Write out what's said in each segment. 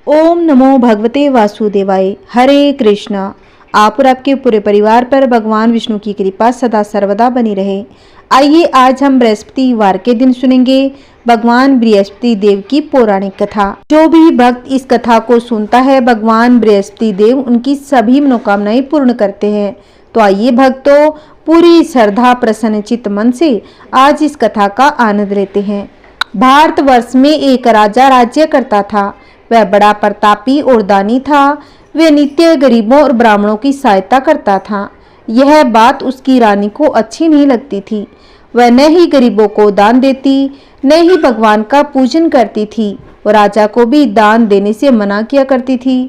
ओम नमो भगवते वासुदेवाय। हरे कृष्णा। आप और आपके पूरे परिवार पर भगवान विष्णु की कृपा सदा सर्वदा बनी रहे। आइए आज हम बृहस्पतिवार के दिन सुनेंगे भगवान बृहस्पति देव की पौराणिक कथा। जो भी भक्त इस कथा को सुनता है भगवान बृहस्पति देव उनकी सभी मनोकामनाएं पूर्ण करते हैं। तो आइए भक्तों, पूरी श्रद्धा प्रसन्नचित मन से आज इस कथा का आनंद लेते हैं। भारतवर्ष में एक राजा राज्य करता था। वह बड़ा प्रतापी और दानी था। वह नित्य गरीबों और ब्राह्मणों की सहायता करता था। यह बात उसकी रानी को अच्छी नहीं लगती थी। वह न ही गरीबों को दान देती, न ही भगवान का पूजन करती थी और राजा को भी दान देने से मना किया करती थी।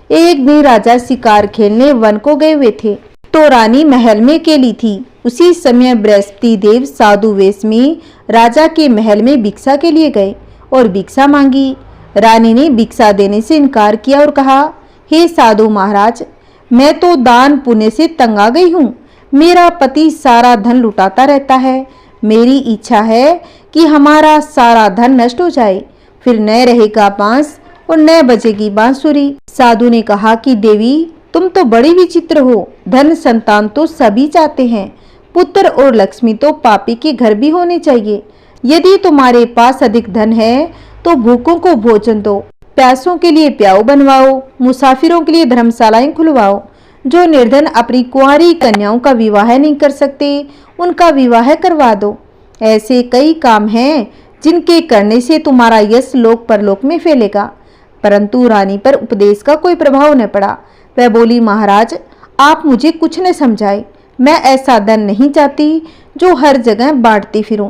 एक दिन राजा शिकार खेलने वन को गए हुए थे तो रानी महल में अकेली थी। उसी समय बृहस्पति देव साधु वेश में राजा के महल में भिक्षा के लिए गए और भिक्षा मांगी। रानी ने भिक्षा देने से इनकार किया और कहा, हे साधु महाराज, मैं तो दान पुण्य से तंग आ गई हूँ। मेरा पति सारा धन लुटाता रहता है। मेरी इच्छा है कि हमारा सारा धन नष्ट हो जाए, फिर न रहेगा बांस और न बजेगी बांसुरी। साधु ने कहा कि देवी, तुम तो बड़ी विचित्र हो। धन संतान तो सभी चाहते हैं, पुत्र और लक्ष्मी तो पापी के घर भी होने चाहिए। यदि तुम्हारे पास अधिक धन है तो भूखों को भोजन दो, प्यासों के लिए प्याऊ बनवाओ, मुसाफिरों के लिए धर्मशालाएं खुलवाओ। जो निर्धन अपनी कुंवारी कन्याओं का विवाह नहीं कर सकते उनका विवाह करवा दो। ऐसे कई काम हैं जिनके करने से तुम्हारा यश लोक परलोक में फैलेगा। परंतु रानी पर उपदेश का कोई प्रभाव न पड़ा। वह बोली, महाराज, आप मुझे कुछ न समझाए। मैं ऐसा धन नहीं चाहती जो हर जगह बांटती फिरूं।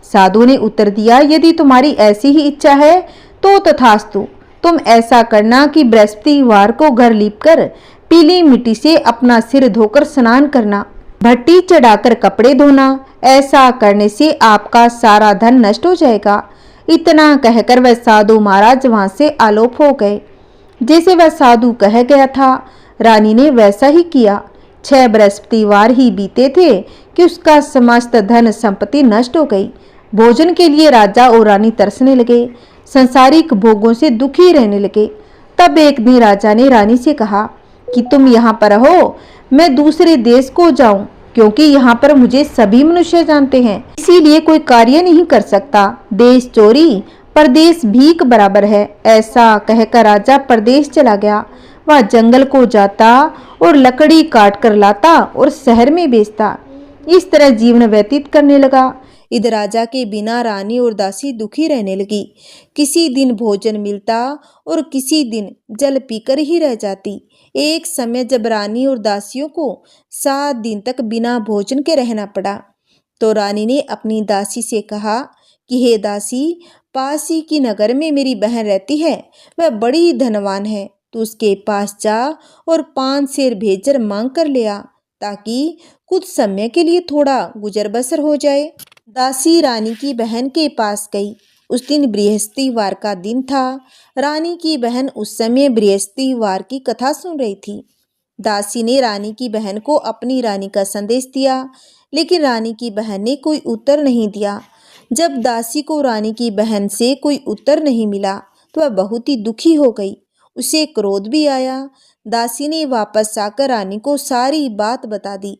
साधु ने उत्तर दिया, यदि तुम्हारी ऐसी ही इच्छा है तो तथास्तु। तुम ऐसा करना कि बृहस्पतिवार को घर लीपकर पीली मिट्टी से अपना सिर धोकर स्नान करना, भट्टी चढ़ाकर कपड़े धोना। ऐसा करने से आपका सारा धन नष्ट हो जाएगा। इतना कहकर वह साधु महाराज वहां से आलोप हो गए। जैसे वह साधु कह गया था रानी ने वैसा ही किया। 6 बृहस्पतिवार ही बीते थे कि उसका समस्त धन संपत्ति नष्ट हो गई। भोजन के लिए राजा और रानी तरसने लगे, संसारिक भोगों से दुखी रहने लगे। तब एक दिन राजा ने रानी से कहा कि तुम यहाँ पर रहो, मैं दूसरे देश को जाऊं, क्योंकि यहाँ पर मुझे सभी मनुष्य जानते हैं, इसीलिए कोई कार्य नहीं कर सकता। देश चोरी परदेश भीख बराबर है। ऐसा कहकर राजा परदेश चला गया। वह जंगल को जाता और लकड़ी काट कर लाता और शहर में बेचता। इस तरह जीवन व्यतीत करने लगा। इधर राजा के बिना रानी और दासी दुखी रहने लगी। किसी दिन भोजन मिलता और किसी दिन जल पीकर ही रह जाती। एक समय जब रानी और दासियों को 7 दिन तक बिना भोजन के रहना पड़ा तो रानी ने अपनी दासी से कहा कि हे दासी, पास ही की नगर में मेरी बहन रहती है, वह बड़ी धनवान है। तू उसके पास जा और 5 सेर भेजर मांग कर ले आ, ताकि कुछ समय के लिए थोड़ा गुजर बसर हो जाए। दासी रानी की बहन के पास गई। उस दिन बृहस्पतिवार का दिन था। रानी की बहन उस समय बृहस्पतिवार की कथा सुन रही थी। दासी ने रानी की बहन को अपनी रानी का संदेश दिया, लेकिन रानी की बहन ने कोई उत्तर नहीं दिया। जब दासी को रानी की बहन से कोई उत्तर नहीं मिला तो वह बहुत ही दुखी हो गई। उसे क्रोध भी आया। दासी ने वापस आकर रानी को सारी बात बता दी।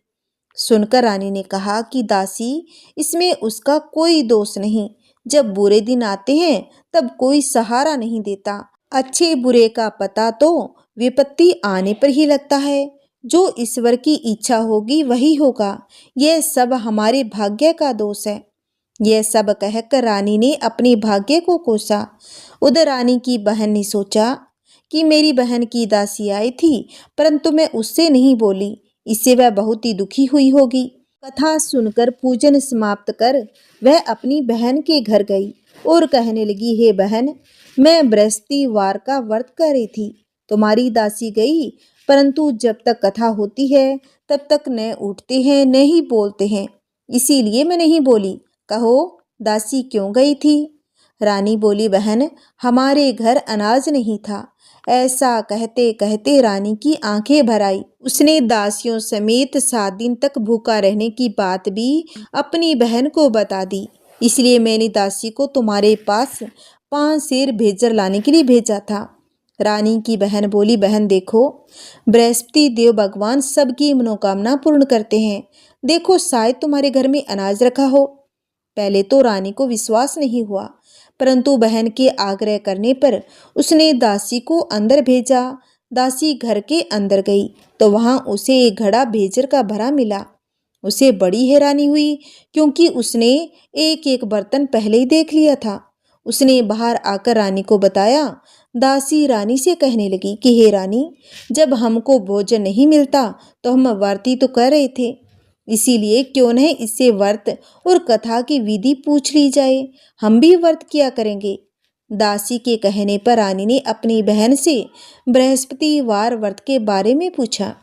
सुनकर रानी ने कहा कि दासी, इसमें उसका कोई दोष नहीं। जब बुरे दिन आते हैं तब कोई सहारा नहीं देता। अच्छे बुरे का पता तो विपत्ति आने पर ही लगता है। जो ईश्वर की इच्छा होगी वही होगा। यह सब हमारे भाग्य का दोष है। यह सब कहकर रानी ने अपने भाग्य को कोसा। उधर रानी की बहन ने सोचा कि मेरी बहन की दासी आई थी, परंतु मैं उससे नहीं बोली, इससे वह बहुत ही दुखी हुई होगी। कथा सुनकर पूजन समाप्त कर वह अपनी बहन के घर गई और कहने लगी, हे बहन, मैं बृहस्पतिवार का व्रत कर रही थी। तुम्हारी दासी गई, परंतु जब तक कथा होती है तब तक न उठते हैं न ही बोलते हैं, इसीलिए मैं नहीं बोली। कहो, दासी क्यों गई थी? रानी बोली, बहन, हमारे घर अनाज नहीं था। ऐसा कहते कहते रानी की आंखें भर आई। उसने दासियों समेत 7 दिन तक भूखा रहने की बात भी अपनी बहन को बता दी। इसलिए मैंने दासी को तुम्हारे पास 5 सेर भेजर लाने के लिए भेजा था। रानी की बहन बोली, बहन देखो, बृहस्पति देव भगवान सबकी मनोकामना पूर्ण करते हैं। देखो शायद तुम्हारे घर में अनाज रखा हो। पहले तो रानी को विश्वास नहीं हुआ, परंतु बहन के आग्रह करने पर उसने दासी को अंदर भेजा। दासी घर के अंदर गई तो वहां उसे एक घड़ा भेजर का भरा मिला। उसे बड़ी हैरानी हुई, क्योंकि उसने एक एक बर्तन पहले ही देख लिया था। उसने बाहर आकर रानी को बताया। दासी रानी से कहने लगी कि हे रानी, जब हमको भोजन नहीं मिलता तो हम व्रती तो कर रहे थे, इसीलिए क्यों न इससे व्रत और कथा की विधि पूछ ली जाए, हम भी व्रत किया करेंगे। दासी के कहने पर रानी ने अपनी बहन से बृहस्पतिवार व्रत के बारे में पूछा।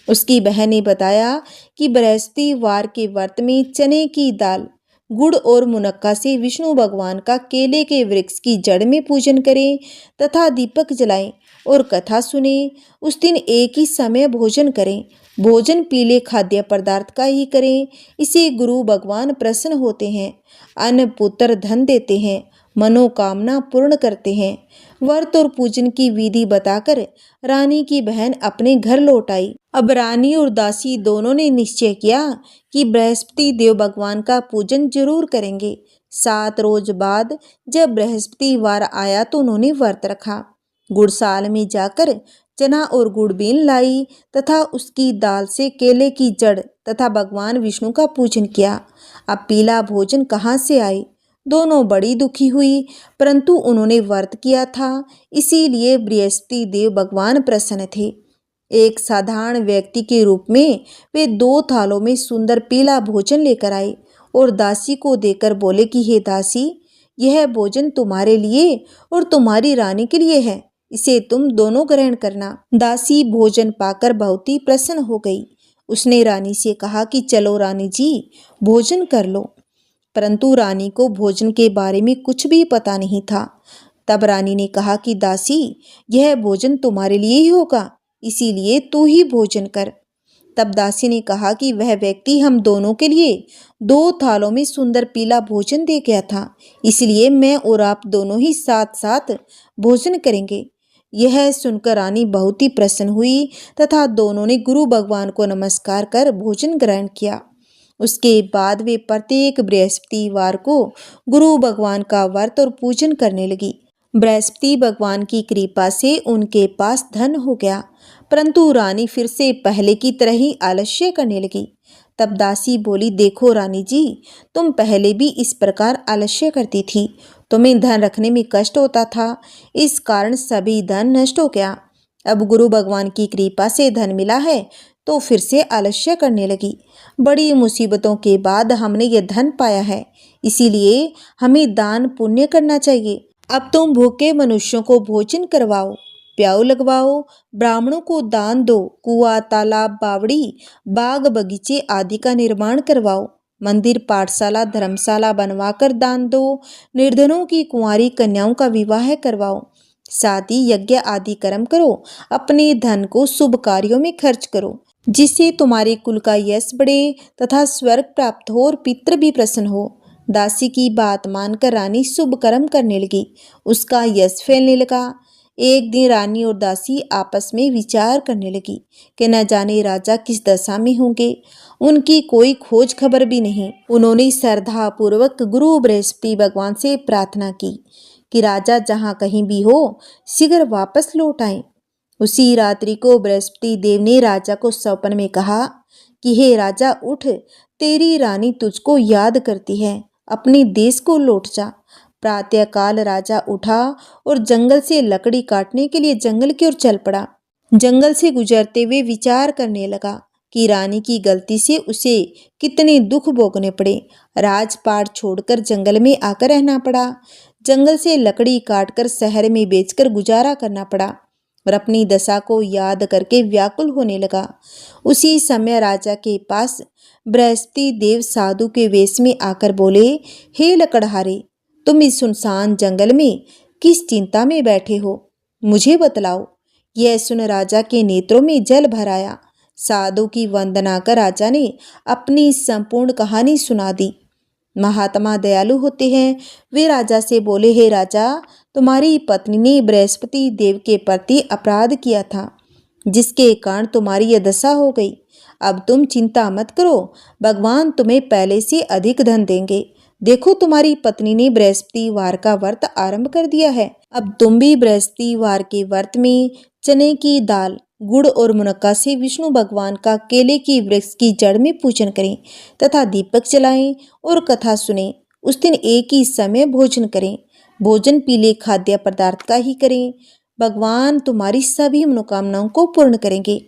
उसकी बहन ने बताया कि बृहस्पतिवार के व्रत में चने की दाल, गुड़ और मुनक्का से विष्णु भगवान का केले के वृक्ष की जड़ में पूजन करें तथा दीपक जलाएं और कथा सुने। उस दिन एक ही समय भोजन करें। भोजन पीले खाद्य पदार्थ का ही करें, इसे गुरु भगवान प्रसन्न होते हैं, अन्न पुत्र धन देते हैं, मनोकामना पूर्ण करते हैं। व्रत और पूजन की विधि बताकर रानी की बहन अपने घर लौट आई। अब रानी और दासी दोनों ने निश्चय किया कि बृहस्पति देव भगवान का पूजन जरूर करेंगे। 7 रोज बाद जब बृहस्पतिवार आया तो उन्होंने व्रत रखा। गुड़साल में जाकर चना और गुड़ बीन लाई तथा उसकी दाल से केले की जड़ तथा भगवान विष्णु का पूजन किया। अब पीला भोजन कहाँ से आए? दोनों बड़ी दुखी हुई, परंतु उन्होंने व्रत किया था, इसीलिए बृहस्पति देव भगवान प्रसन्न थे। एक साधारण व्यक्ति के रूप में वे 2 थालों में सुंदर पीला भोजन लेकर आए और दासी को देकर बोले कि हे दासी, यह भोजन तुम्हारे लिए और तुम्हारी रानी के लिए है, इसे तुम दोनों ग्रहण करना। दासी भोजन पाकर बहुत ही प्रसन्न हो गई। उसने रानी से कहा कि चलो रानी जी, भोजन कर लो। परंतु रानी को भोजन के बारे में कुछ भी पता नहीं था। तब रानी ने कहा कि दासी, यह भोजन तुम्हारे लिए ही होगा, इसीलिए तू ही भोजन कर। तब दासी ने कहा कि वह व्यक्ति हम दोनों के लिए 2 थालों में सुंदर पीला भोजन दे गया था, इसलिए मैं और आप दोनों ही साथ साथ भोजन करेंगे। यह सुनकर रानी बहुत ही प्रसन्न हुई तथा दोनों ने गुरु भगवान को नमस्कार कर भोजन ग्रहण किया। उसके बाद वे प्रत्येक बृहस्पतिवार को गुरु भगवान का व्रत और पूजन करने लगी। बृहस्पति भगवान की कृपा से उनके पास धन हो गया, परंतु रानी फिर से पहले की तरह ही आलस्य करने लगी। तब दासी बोली, देखो रानी जी, तुम पहले भी इस प्रकार आलस्य करती थी, तुम्हें धन रखने में कष्ट होता था, इस कारण सभी धन नष्ट हो गया। अब गुरु भगवान की कृपा से धन मिला है तो फिर से आलस्य करने लगी। बड़ी मुसीबतों के बाद हमने ये धन पाया है, इसीलिए हमें दान पुण्य करना चाहिए। अब तुम भूखे मनुष्यों को भोजन करवाओ, प्याऊ लगवाओ, ब्राह्मणों को दान दो, कुआं, तालाब, बावड़ी, बाग बगीचे आदि का निर्माण करवाओ, मंदिर, पाठशाला, धर्मशाला बनवाकर दान दो, निर्धनों की कुंवारी कन्याओं का विवाह करवाओ, साथ ही यज्ञ आदि कर्म करो, अपने धन को शुभ कार्यों में खर्च करो, जिससे तुम्हारे कुल का यश बढ़े तथा स्वर्ग प्राप्त हो और पितृ भी प्रसन्न हो। दासी की बात मानकर रानी शुभ कर्म करने लगी, उसका यश फैलने लगा। एक दिन रानी और दासी आपस में विचार करने लगी कि न जाने राजा किस दशा में होंगे, उनकी कोई खोज खबर भी नहीं। उन्होंने श्रद्धा पूर्वक गुरु बृहस्पति भगवान से प्रार्थना की कि राजा जहाँ कहीं भी हो शीघ्र वापस लौट आए। उसी रात्रि को बृहस्पति देव ने राजा को स्वप्न में कहा कि हे राजा, उठ, तेरी रानी तुझको याद करती है, अपने देश को लौट जा। प्रातःकाल राजा उठा और जंगल से लकड़ी काटने के लिए जंगल की ओर चल पड़ा। जंगल से गुजरते हुए विचार करने लगा कि रानी की गलती से उसे कितने दुख भोगने पड़े। राजपाट छोड़कर जंगल में आकर रहना पड़ा। जंगल से लकड़ी काटकर शहर में बेचकर गुजारा करना पड़ा और अपनी दशा को याद करके व्याकुल होने लगा। उसी समय राजा के पास बृहस्पति देव साधु के वेश में आकर बोले, हे लकड़हारे, तुम इस सुनसान जंगल में किस चिंता में बैठे हो, मुझे बतलाओ। यह सुन राजा के नेत्रों में जल भर आया। साधु की वंदना कर राजा ने अपनी संपूर्ण कहानी सुना दी। महात्मा दयालु होते हैं। वे राजा से बोले, हे राजा, तुम्हारी पत्नी ने बृहस्पति देव के प्रति अपराध किया था, जिसके कारण तुम्हारी यह दशा हो गई। अब तुम चिंता मत करो, भगवान तुम्हें पहले से अधिक धन देंगे। देखो, तुम्हारी पत्नी ने बृहस्पतिवार का व्रत आरंभ कर दिया है। अब तुम भी बृहस्पतिवार के व्रत में चने की दाल, गुड़ और मुनक्का से विष्णु भगवान का केले की वृक्ष की जड़ में पूजन करें तथा दीपक जलाएं और कथा सुनें। उस दिन एक ही समय भोजन करें। भोजन पीले खाद्य पदार्थ का ही करें। भगवान तुम्हारी सभी मनोकामनाओं को पूर्ण करेंगे।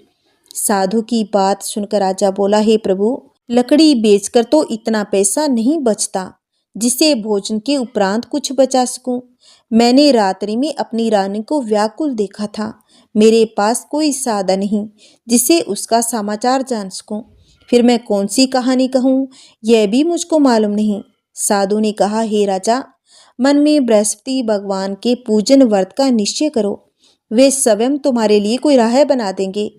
साधु की बात सुनकर राजा बोला, हे प्रभु, लकड़ी बेचकर तो इतना पैसा नहीं बचता जिसे भोजन के उपरांत कुछ बचा सकूं। मैंने रात्रि में अपनी रानी को व्याकुल देखा था। मेरे पास कोई साधन नहीं जिससे उसका समाचार जान सकूं। फिर मैं कौन सी कहानी कहूं, यह भी मुझको मालूम नहीं। साधु ने कहा, हे राजा, मन में बृहस्पति भगवान के पूजन व्रत का निश्चय करो। वे स्वयं तुम्हारे लिए कोई राह बना देंगे।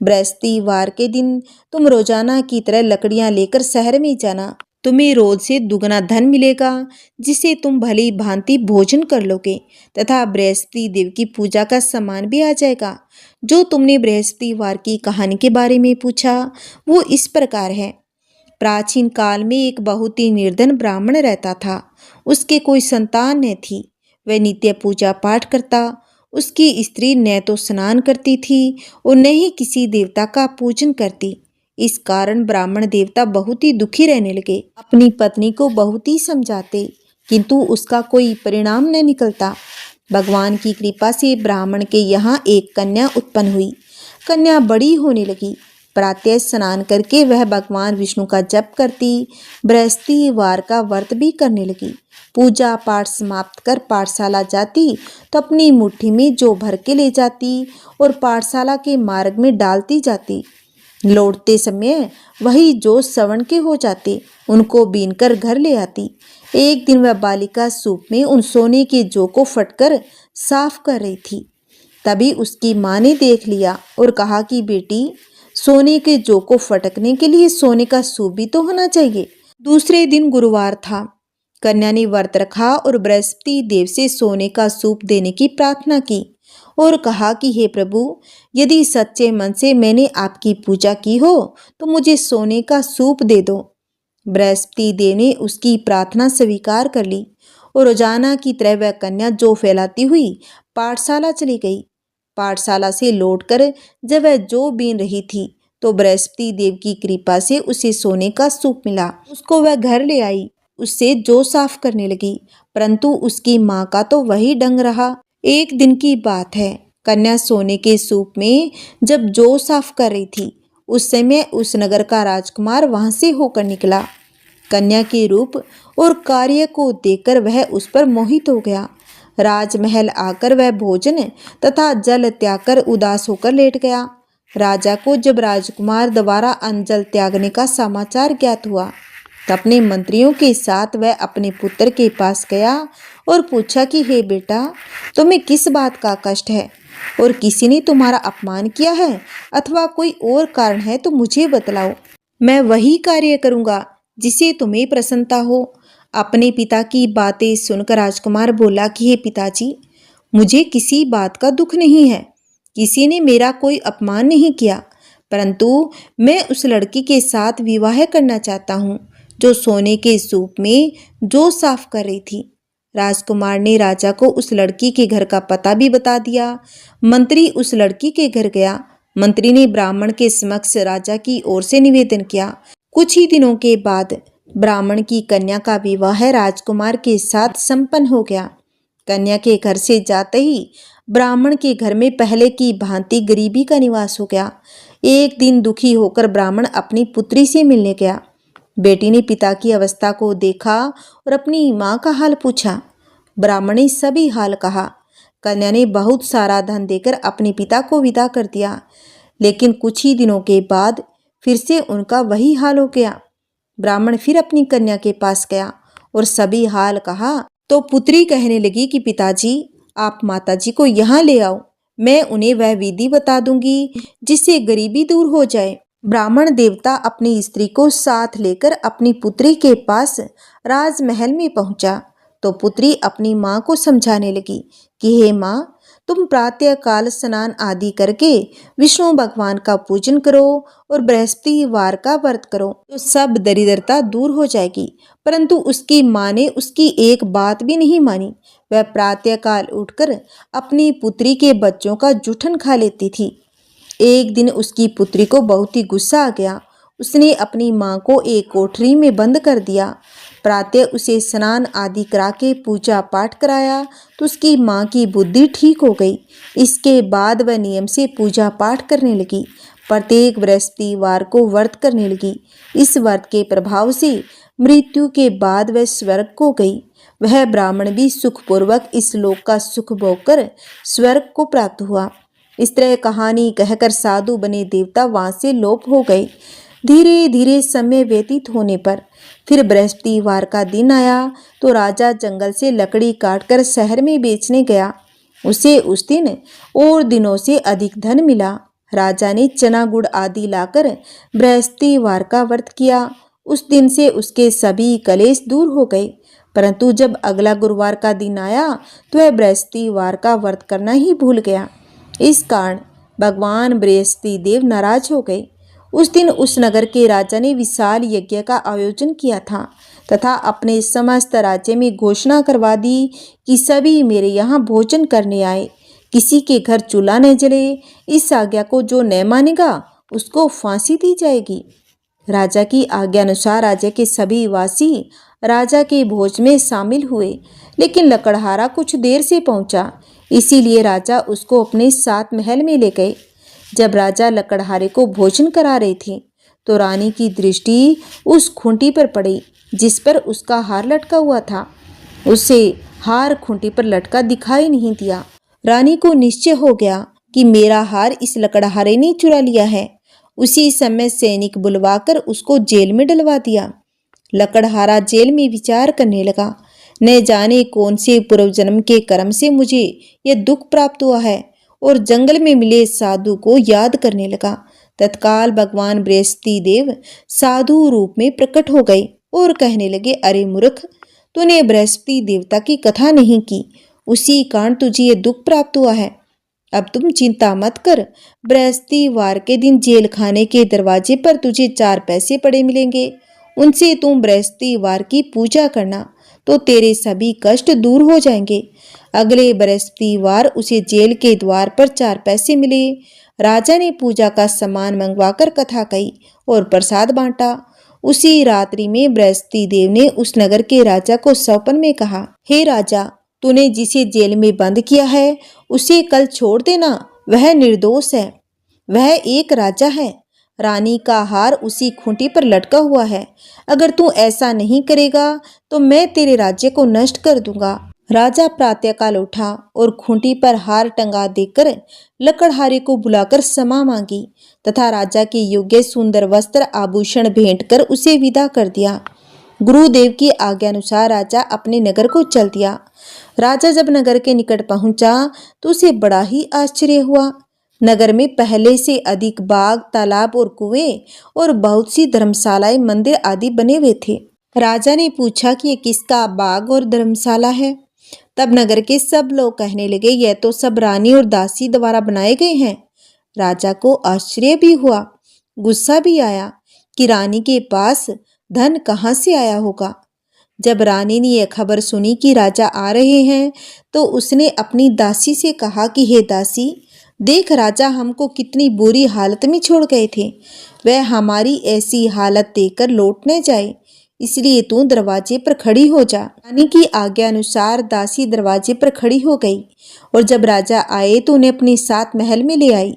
बृहस्पतिवार के दिन तुम रोजाना की तरह लकड़ियां लेकर शहर में जाना। तुम्हें रोज से दुगना धन मिलेगा, जिसे तुम भली भांति भोजन कर लोगे तथा बृहस्पति देव की पूजा का सामान भी आ जाएगा। जो तुमने बृहस्पतिवार की कहानी के बारे में पूछा, वो इस प्रकार है। प्राचीन काल में एक बहुत ही निर्धन ब्राह्मण रहता था। उसके कोई संतान न थी। वह नित्य पूजा पाठ करता। उसकी स्त्री न तो स्नान करती थी और न ही किसी देवता का पूजन करती। इस कारण ब्राह्मण देवता बहुत ही दुखी रहने लगे। अपनी पत्नी को बहुत ही समझाते, किंतु उसका कोई परिणाम न निकलता। भगवान की कृपा से ब्राह्मण के यहाँ एक कन्या उत्पन्न हुई। कन्या बड़ी होने लगी। प्रातः स्नान करके वह भगवान विष्णु का जप करती। बृहस्पतिवार का व्रत भी करने लगी। पूजा पाठ समाप्त कर पाठशाला जाती तो अपनी मुट्ठी में जौ भर के ले जाती और पाठशाला के मार्ग में डालती जाती। लौटते समय वही जौ सवर्ण के हो जाते। उनको बीनकर घर ले आती। एक दिन वह बालिका सूप में उन सोने के जौ को फटकर साफ कर रही थी। तभी उसकी माँ ने देख लिया और कहा कि बेटी, सोने के जौ को फटकने के लिए सोने का सूप भी तो होना चाहिए। दूसरे दिन गुरुवार था। कन्या ने व्रत रखा और बृहस्पति देव से सोने का सूप देने की प्रार्थना की और कहा कि हे प्रभु, यदि सच्चे मन से मैंने आपकी पूजा की हो तो मुझे सोने का सूप दे दो। बृहस्पति देव ने उसकी प्रार्थना स्वीकार कर ली और रोजाना की तरह वह कन्या जौ फैलाती हुई पाठशाला चली गई। पाठशाला से लौटकर जब वह जौ बीन रही थी तो बृहस्पति देव की कृपा से उसे सोने का सूप मिला। उसको वह घर ले आई। उससे जौ साफ करने लगी, परंतु उसकी माँ का तो वही ढंग रहा। एक दिन की बात है। कन्या सोने के सूप में जब जौ साफ कर रही थी, उस समय उस नगर का राजकुमार वहां से होकर निकला। कन्या के रूप और कार्य को देखकर वह उस पर मोहित हो गया। राजमहल आकर वह भोजन तथा जल त्याग कर उदास होकर लेट गया। राजा को जब राजकुमार द्वारा अन्न जल त्यागने का समाचार ज्ञात हुआ तो अपने मंत्रियों के साथ वह अपने पुत्र के पास गया और पूछा कि हे बेटा, तुम्हें किस बात का कष्ट है और किसी ने तुम्हारा अपमान किया है अथवा कोई और कारण है तो मुझे बतलाओ। मैं वही कार्य करूँगा जिसे तुम्हें प्रसन्नता हो। अपने पिता की बातें सुनकर राजकुमार बोला कि हे पिताजी, मुझे किसी बात का दुख नहीं है। किसी ने मेरा कोई अपमान नहीं किया, परंतु मैं उस लड़की के साथ विवाह करना चाहता हूँ जो सोने के सूप में जौ साफ कर रही थी। राजकुमार ने राजा को उस लड़की के घर का पता भी बता दिया। मंत्री उस लड़की के घर गया। मंत्री ने ब्राह्मण के समक्ष राजा की ओर से निवेदन किया। कुछ ही दिनों के बाद ब्राह्मण की कन्या का विवाह राजकुमार के साथ संपन्न हो गया। कन्या के घर से जाते ही ब्राह्मण के घर में पहले की भांति गरीबी का निवास हो गया। एक दिन दुखी होकर ब्राह्मण अपनी पुत्री से मिलने गया। बेटी ने पिता की अवस्था को देखा और अपनी माँ का हाल पूछा। ब्राह्मण ने सभी हाल कहा। कन्या ने बहुत सारा धन देकर अपने पिता को विदा कर दिया, लेकिन कुछ ही दिनों के बाद फिर से उनका वही हाल हो गया। ब्राह्मण फिर अपनी कन्या के पास गया और सभी हाल कहा तो पुत्री कहने लगी कि पिताजी, आप माताजी को यहाँ ले आओ, मैं उन्हें वह विधि बता दूंगी जिससे गरीबी दूर हो जाए। ब्राह्मण देवता अपनी स्त्री को साथ लेकर अपनी पुत्री के पास राजमहल में पहुंचा तो पुत्री अपनी माँ को समझाने लगी कि हे माँ, तुम प्रातः काल स्नान आदि करके विष्णु भगवान का पूजन करो और बृहस्पतिवार का व्रत करो तो सब दरिद्रता दूर हो जाएगी। परंतु उसकी माँ ने उसकी एक बात भी नहीं मानी। वह प्रातः काल उठकर अपनी पुत्री के बच्चों का जूठन खा लेती थी। एक दिन उसकी पुत्री को बहुत ही गुस्सा आ गया। उसने अपनी माँ को एक कोठरी में बंद कर दिया। प्रातः उसे स्नान आदि करा के पूजा पाठ कराया तो उसकी माँ की बुद्धि ठीक हो गई। इसके बाद वह नियम से पूजा पाठ करने लगी। प्रत्येक बृहस्पतिवार को व्रत करने लगी। इस व्रत के प्रभाव से मृत्यु के बाद वह स्वर्ग को गई। वह ब्राह्मण भी सुखपूर्वक इस लोक का सुख भोग कर स्वर्ग को प्राप्त हुआ। इस तरह कहानी कहकर साधु बने देवता वहां से लोप हो गए। धीरे धीरे समय व्यतीत होने पर फिर बृहस्पतिवार का दिन आया तो राजा जंगल से लकड़ी काटकर शहर में बेचने गया। उसे उस दिन और दिनों से अधिक धन मिला। राजा ने चना गुड़ आदि लाकर बृहस्पतिवार का व्रत किया। उस दिन से उसके सभी कलेश दूर हो गए। परंतु जब अगला गुरुवार का दिन आया तो वह बृहस्पतिवार का व्रत करना ही भूल गया। इस कारण भगवान बृहस्पति देव नाराज हो गए। उस दिन उस नगर के राजा ने विशाल यज्ञ का आयोजन किया था तथा अपने समस्त राज्य में घोषणा करवा दी कि सभी मेरे यहाँ भोजन करने आए। किसी के घर चूल्हा न जले। इस आज्ञा को जो न मानेगा उसको फांसी दी जाएगी। राजा की आज्ञा अनुसार राज्य के सभी वासी राजा के भोज में शामिल हुए, लेकिन लकड़हारा कुछ देर से पहुंचा, इसीलिए राजा उसको अपने साथ महल में ले गए। जब राजा लकड़हारे को भोजन करा रहे थे तो रानी की दृष्टि उस खूंटी पर पड़ी जिस पर उसका हार लटका हुआ था। उसे हार खूंटी पर लटका दिखाई नहीं दिया। रानी को निश्चय हो गया कि मेरा हार इस लकड़हारे ने चुरा लिया है। उसी समय सैनिक बुलवाकर उसको जेल में डलवा दिया। लकड़हारा जेल में विचार करने लगा, न जाने कौन से पूर्व जन्म के कर्म से मुझे यह दुख प्राप्त हुआ है, और जंगल में मिले साधु को याद करने लगा। तत्काल भगवान बृहस्पति देव साधु रूप में प्रकट हो गए और कहने लगे, अरे मूर्ख, तूने बृहस्पति देवता की कथा नहीं की, उसी कारण तुझे ये दुख प्राप्त हुआ है। अब तुम चिंता मत कर। बृहस्पतिवार के दिन जेल खाने के दरवाजे पर तुझे 4 पैसे पड़े मिलेंगे। उनसे तुम बृहस्पतिवार की पूजा करना तो तेरे सभी कष्ट दूर हो जाएंगे। अगले बृहस्पतिवार उसे जेल के द्वार पर 4 पैसे मिले। राजा ने पूजा का सामान मंगवाकर कथा कही और प्रसाद बांटा। उसी रात्रि में बृहस्पति देव ने उस नगर के राजा को सौपन में कहा, हे राजा, तूने जिसे जेल में बंद किया है उसे कल छोड़ देना। वह निर्दोष है। वह एक राजा है। रानी का हार उसी खूंटी पर लटका हुआ है। अगर तू ऐसा नहीं करेगा तो मैं तेरे राज्य को नष्ट कर दूंगा। राजा प्रातःकाल उठा और खूंटी पर हार टंगा देकर लकड़हारे को बुलाकर क्षमा मांगी तथा राजा के योग्य सुंदर वस्त्र आभूषण भेंट कर उसे विदा कर दिया। गुरुदेव की आज्ञा अनुसार राजा अपने नगर को चल दिया। राजा जब नगर के निकट पहुंचा तो उसे बड़ा ही आश्चर्य हुआ। नगर में पहले से अधिक बाग, तालाब और कुएं और बहुत सी धर्मशालाएं, मंदिर आदि बने हुए थे। राजा ने पूछा कि ये किसका बाग और धर्मशाला है। तब नगर के सब लोग कहने लगे, यह तो सब रानी और दासी द्वारा बनाए गए हैं। राजा को आश्चर्य भी हुआ, गुस्सा भी आया कि रानी के पास धन कहाँ से आया होगा। जब रानी ने यह खबर सुनी कि राजा आ रहे हैं तो उसने अपनी दासी से कहा कि हे दासी, देख राजा हमको कितनी बुरी हालत में छोड़ गए थे। वह हमारी ऐसी हालत देखकर लौट न जाए, इसलिए तू दरवाजे पर खड़ी हो जा। रानी की आज्ञा अनुसार दासी दरवाजे पर खड़ी हो गई और जब राजा आए तो उन्हें अपने साथ महल में ले आई।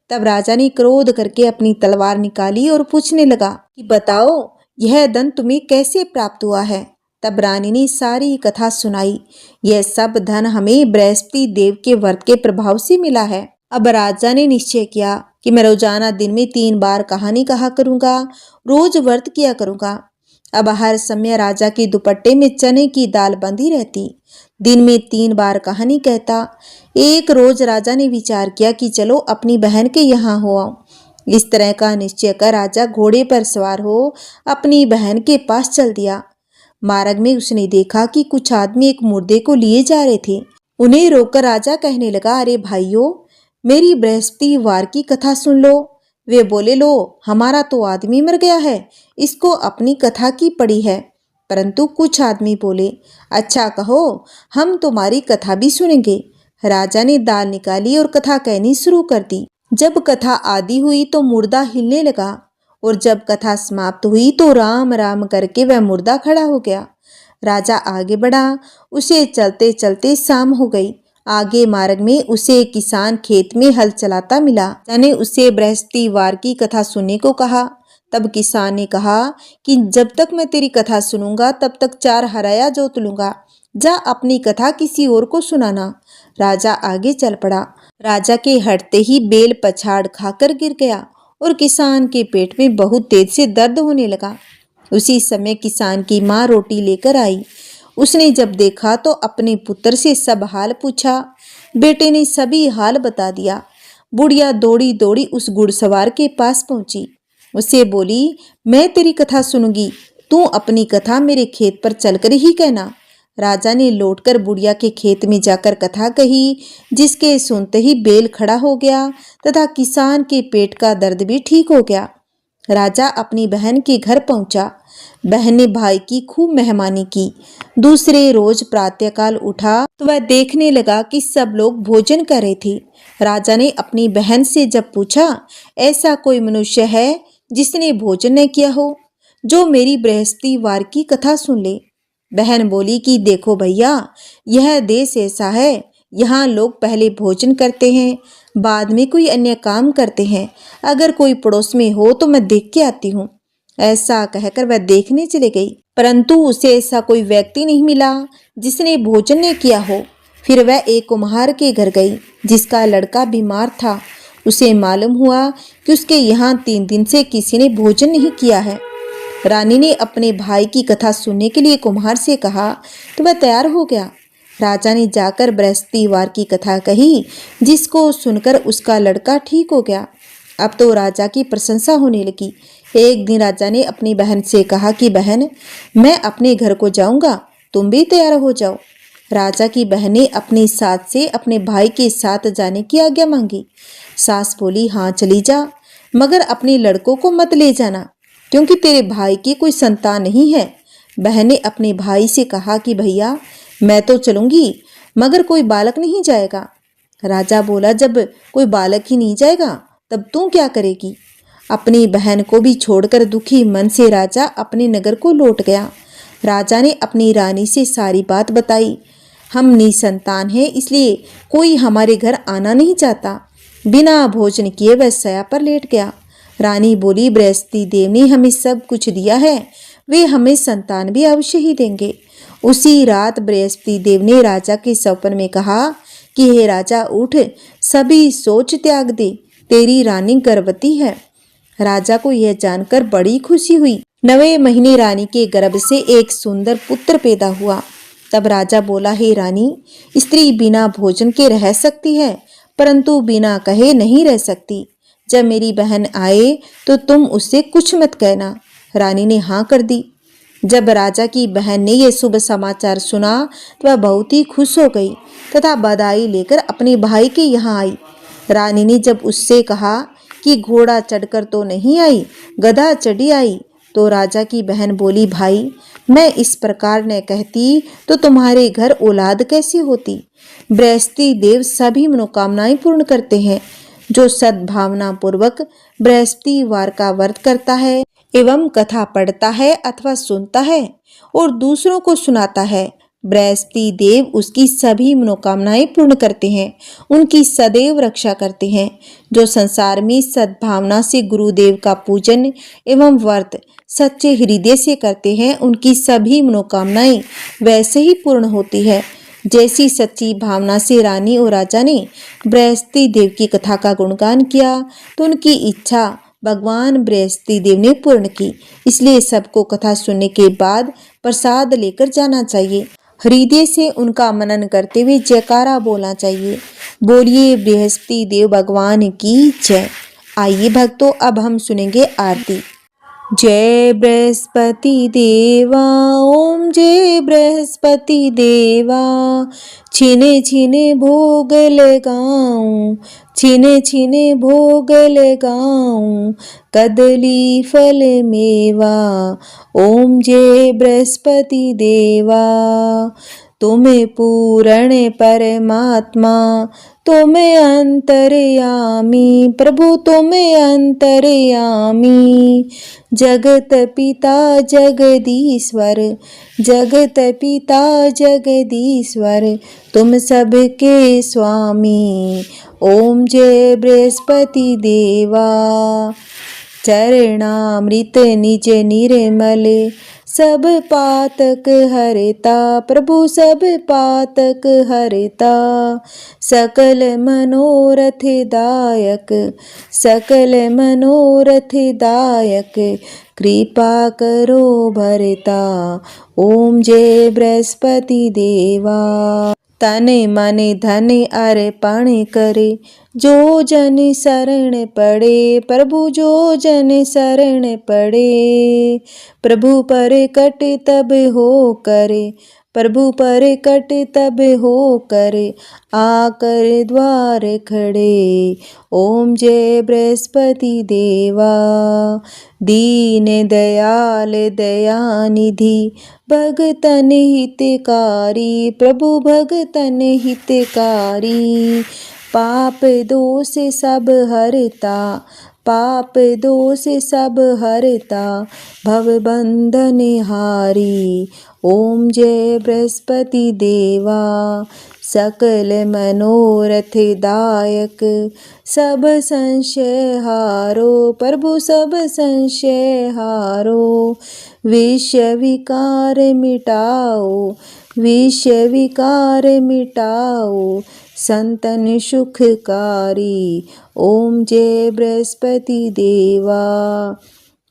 तब राजा ने क्रोध करके अपनी तलवार निकाली और पूछने लगा कि बताओ, यह धन तुम्हें कैसे प्राप्त हुआ है। तब रानी ने सारी कथा सुनाई। यह सब धन हमें बृहस्पति देव के व्रत के प्रभाव से मिला है। अब राजा ने निश्चय किया कि मैं रोजाना दिन में 3 बार कहानी कहा करूंगा, रोज व्रत किया करूंगा। अब हर समय राजा के दुपट्टे में चने की दाल बंधी रहती। दिन में 3 बार कहानी कहता। एक रोज राजा ने विचार किया कि चलो अपनी बहन के यहाँ हो आऊं। इस तरह का निश्चय कर राजा घोड़े पर सवार हो अपनी बहन के पास चल दिया। मार्ग में उसने देखा कि कुछ आदमी एक मुर्दे को लिए जा रहे थे। उन्हें रोककर राजा कहने लगा, अरे भाइयों, मेरी बृहस्पतिवार की कथा सुन लो। वे बोले, लो, हमारा तो आदमी मर गया है, इसको अपनी कथा की पड़ी है। परंतु कुछ आदमी बोले, अच्छा कहो, हम तुम्हारी कथा भी सुनेंगे। राजा ने दाल निकाली और कथा कहनी शुरू कर दी। जब कथा आदि हुई तो मुर्दा हिलने लगा और जब कथा समाप्त हुई तो राम राम करके वह मुर्दा खड़ा हो गया। राजा आगे बढ़ा, उसे चलते चलते शाम हो गई। आगे मार्ग में उसे एक किसान खेत में हल चलाता मिला। राजा ने उसे बृहस्पतिवार की कथा सुनने को कहा। तब किसान ने कहा कि जब तक मैं तेरी कथा सुनूंगा तब तक 4 हराया जोत लूंगा। जा अपनी कथा किसी और को सुनाना। राजा आगे चल पड़ा। राजा के हटते ही बेल पछाड़ खाकर गिर गया और किसान के पेट में बहुत तेज से दर्द होने लगा। उसी समय किसान की माँ रोटी लेकर आई। उसने जब देखा तो अपने पुत्र से सब हाल पूछा। बेटे ने सभी हाल बता दिया। बुढ़िया दौड़ी दौड़ी उस घुड़सवार के पास पहुंची। उसे बोली, मैं तेरी कथा सुनूंगी, तू अपनी कथा मेरे खेत पर चलकर ही कहना। राजा ने लौटकर बुढ़िया के खेत में जाकर कथा कही, जिसके सुनते ही बेल खड़ा हो गया तथा किसान के पेट का दर्द भी ठीक हो गया। राजा अपनी बहन के घर पहुंचा। बहन ने भाई की खूब मेहमानी की। दूसरे रोज प्रातःकाल उठा तो वह देखने लगा कि सब लोग भोजन कर रहे थे। राजा ने अपनी बहन से जब पूछा, ऐसा कोई मनुष्य है जिसने भोजन न किया हो, जो मेरी बृहस्पतिवार की कथा सुन ले। बहन बोली कि देखो भैया, यह देश ऐसा है, यहाँ लोग पहले भोजन करते हैं, बाद में कोई अन्य काम करते हैं। अगर कोई पड़ोस में हो तो मैं देख के आती हूँ। ऐसा कहकर वह देखने चली गई, परंतु उसे ऐसा कोई व्यक्ति नहीं मिला जिसने भोजन न किया हो। फिर वह एक कुम्हार के घर गई, जिसका लड़का बीमार था। उसे मालूम हुआ कि उसके यहाँ 3 दिन से किसी ने भोजन नहीं किया है। रानी ने अपने भाई की कथा सुनने के लिए कुम्हार से कहा तो वह तैयार हो गया। राजा ने जाकर बृहस्पतिवार की कथा कही, जिसको सुनकर उसका लड़का ठीक हो गया। अब तो राजा की प्रशंसा होने लगी। एक दिन राजा ने अपनी बहन से कहा कि बहन, मैं अपने घर को जाऊंगा, तुम भी तैयार हो जाओ। राजा की बहन ने अपनी सास से अपने भाई के साथ जाने की आज्ञा मांगी। सास बोली, हाँ चली जा, मगर अपने लड़कों को मत ले जाना, क्योंकि तेरे भाई की कोई संतान नहीं है। बहन ने अपने भाई से कहा कि भैया, मैं तो चलूंगी, मगर कोई बालक नहीं जाएगा। राजा बोला, जब कोई बालक ही नहीं जाएगा तब तू क्या करेगी। अपनी बहन को भी छोड़कर दुखी मन से राजा अपने नगर को लौट गया। राजा ने अपनी रानी से सारी बात बताई। हम निसंतान हैं, इसलिए कोई हमारे घर आना नहीं चाहता। बिना भोजन किए वह सया पर लेट गया। रानी बोली, बृहस्पति देव ने हमें सब कुछ दिया है, वे हमें संतान भी अवश्य ही देंगे। उसी रात बृहस्पति देव ने राजा के सपन में कहा कि हे राजा, उठ, सभी सोच त्याग दे, तेरी रानी गर्भवती है। राजा को यह जानकर बड़ी खुशी हुई। 9वें महीने रानी के गर्भ से एक सुंदर पुत्र पैदा हुआ। तब राजा बोला, हे रानी, स्त्री बिना भोजन के रह सकती है, परंतु बिना कहे नहीं रह सकती। जब मेरी बहन आए तो तुम उससे कुछ मत कहना। रानी ने हाँ कर दी। जब राजा की बहन ने यह शुभ समाचार सुना तो वह बहुत ही खुश हो गई तथा बधाई लेकर अपने भाई के यहाँ आई। रानी ने जब उससे कहा कि घोड़ा चढ़कर तो नहीं आई, गधा चढ़ी आई, तो राजा की बहन बोली, भाई, मैं इस प्रकार न कहती तो तुम्हारे घर औलाद कैसी होती। बृहस्पति देव सभी मनोकामनाएं पूर्ण करते हैं। जो सद्भावना पूर्वक बृहस्पतिवार का व्रत करता है एवं कथा पढ़ता है अथवा सुनता है और दूसरों को सुनाता है, बृहस्पति देव उसकी सभी मनोकामनाएं पूर्ण करते हैं, उनकी सदैव रक्षा करते हैं। जो संसार में सद्भावना से गुरुदेव का पूजन एवं व्रत सच्चे हृदय से करते हैं, उनकी सभी मनोकामनाएं वैसे ही पूर्ण होती है जैसी सच्ची भावना से रानी और राजा ने बृहस्पति देव की कथा का गुणगान किया तो उनकी इच्छा भगवान बृहस्पति देव ने पूर्ण की। इसलिए सबको कथा सुनने के बाद प्रसाद लेकर जाना चाहिए। हृदय से उनका मनन करते हुए जयकारा बोलना चाहिए। बोलिए बृहस्पति देव भगवान की जय। आइए भक्तों, अब हम सुनेंगे आरती। जय बृहस्पति देवा, ओम जय बृहस्पति देवा। छिने छिने भोग लगाऊं, छिने छिने भोग लगाऊं, कदली फल मेवा। ओम जय बृहस्पति देवा। तुम्हें पूर्ण परमात्मा, तुम्हें अंतर्यामी प्रभु, तुम्हें अंतर्यामी। जगत पिता जगदीश्वर, जगत पिता जगदीश्वर, तुम सबके स्वामी। ओम जय बृहस्पति देवा। चरणामृत निज निर्मल, सब पातक हरता प्रभु, सब पातक हरता। सकल मनोरथ दायक, सकल मनोरथ दायक, कृपा करो भरता। ओम जय बृहस्पति देवा। तन मन धन अर्पण करे, जो जन शरण पड़े प्रभु, जो जन शरण पड़े। प्रभु पर कट तब हो करे, प्रभु पर कट तब हो करे, आकर द्वार खड़े। ओम जय बृहस्पति देवा। दीन दयाल दयानिधि, भगतन हितकारी प्रभु, भगतन हितकारी। पाप दोष सब हरता, पाप दोष सब हरता, भव बंधन हारी। ओम जय बृहस्पति देवा। सकल मनोरथ दायक, सब संशय हारो प्रभु, सब संशय हारो। विषय विकार मिटाओ, विषय विकार मिटाओ, संतन सुखकारी। ओम जय बृहस्पति देवा।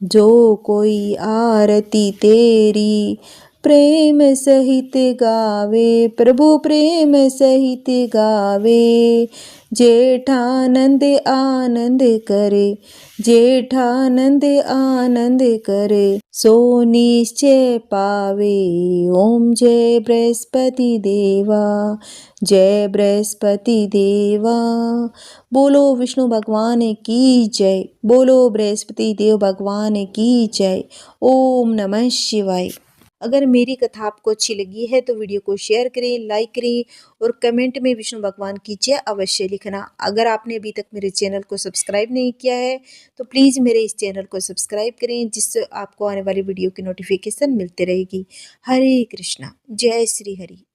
जो कोई आरती तेरी प्रेम सहित गावे प्रभु, प्रेम सहित गावे। जेठानंद आनंद करे, जेठानंद आनंद करे, सो निश्चय पावे। ओम जय बृहस्पति देवा, जय बृहस्पति देवा। बोलो विष्णु भगवान की जय, बोलो बृहस्पति देव भगवान की जय। ओम नमः शिवाय। अगर मेरी कथा आपको अच्छी लगी है तो वीडियो को शेयर करें, लाइक करें और कमेंट में विष्णु भगवान की जय अवश्य लिखना। अगर आपने अभी तक मेरे चैनल को सब्सक्राइब नहीं किया है तो प्लीज़ मेरे इस चैनल को सब्सक्राइब करें, जिससे आपको आने वाली वीडियो की नोटिफिकेशन मिलती रहेगी। हरे कृष्णा, जय श्री हरि।